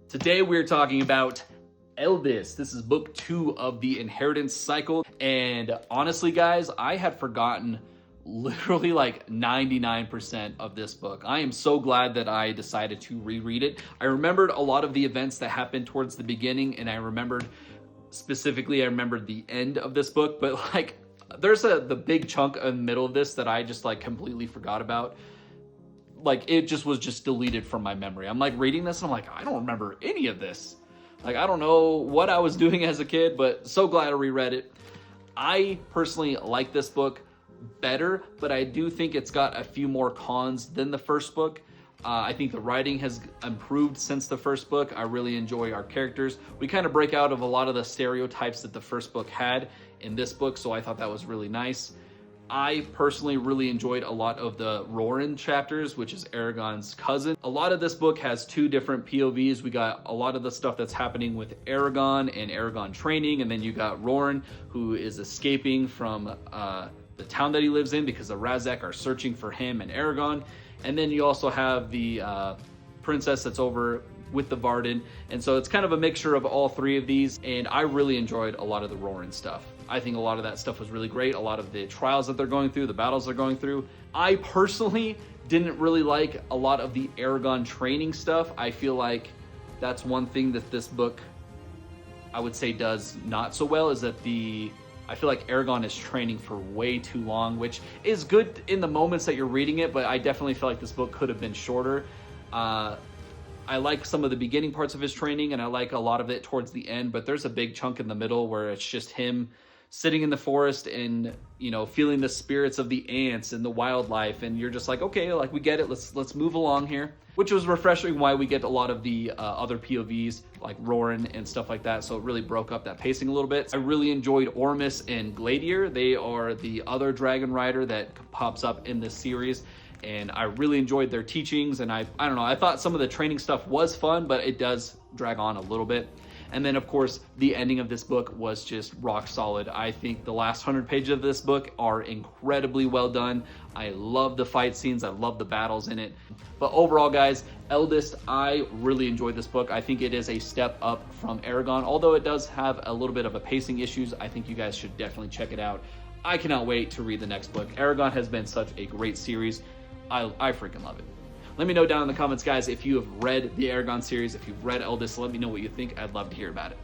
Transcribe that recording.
Today we're talking about Eldest. This is book 2 of the inheritance cycle. And honestly, guys, I had forgotten literally like 99% of this book. I am so glad that I decided to reread it. I remembered a lot of the events that happened towards the beginning, and I remembered the end of this book, but like there's the big chunk in the middle of this that I just like completely forgot about. Like it just was deleted from my memory. I'm like reading this and I'm like, I don't remember any of this. Like, I don't know what I was doing as a kid, but so glad I reread it. I personally like this book better, but I do think it's got a few more cons than the first book. I think the writing has improved since the first book. I really enjoy our characters. We kind of break out of a lot of the stereotypes that the first book had in this book, so I thought that was really nice. I personally really enjoyed a lot of the Roran chapters, which is Aragon's cousin. A lot of this book has 2 different POVs. We got a lot of the stuff that's happening with Aragon and Aragon training, and then you got Roran, who is escaping from the town that he lives in because the Razak are searching for him and Aragon. And then you also have the princess that's over with the Varden. And so it's kind of a mixture of all 3 of these, and I really enjoyed a lot of the Roran stuff. I think a lot of that stuff was really great. A lot of the trials that they're going through, the battles they're going through. I personally didn't really like a lot of the Aragon training stuff. I feel like that's one thing that this book, I would say, does not so well, is that I feel like Aragon is training for way too long, which is good in the moments that you're reading it, but I definitely feel like this book could have been shorter. I like some of the beginning parts of his training, and I like a lot of it towards the end, but there's a big chunk in the middle where it's just him sitting in the forest and, you know, feeling the spirits of the ants and the wildlife, and you're just like, okay, like we get it, let's move along here. Which was refreshing, why we get a lot of the other POVs like Roran and stuff like that, so it really broke up that pacing a little bit. I really enjoyed Ormus and Gladier. They are the other dragon rider that pops up in this series, and I really enjoyed their teachings, and I don't know, I thought some of the training stuff was fun, but it does drag on a little bit. And then, of course, the ending of this book was just rock solid. I think the last 100 pages of this book are incredibly well done. I love the fight scenes. I love the battles in it. But overall, guys, Eldest, I really enjoyed this book. I think it is a step up from Aragon. Although it does have a little bit of a pacing issues, I think you guys should definitely check it out. I cannot wait to read the next book. Aragon has been such a great series. I freaking love it. Let me know down in the comments, guys, if you have read the Aragon series, if you've read Eldest. Let me know what you think. I'd love to hear about it.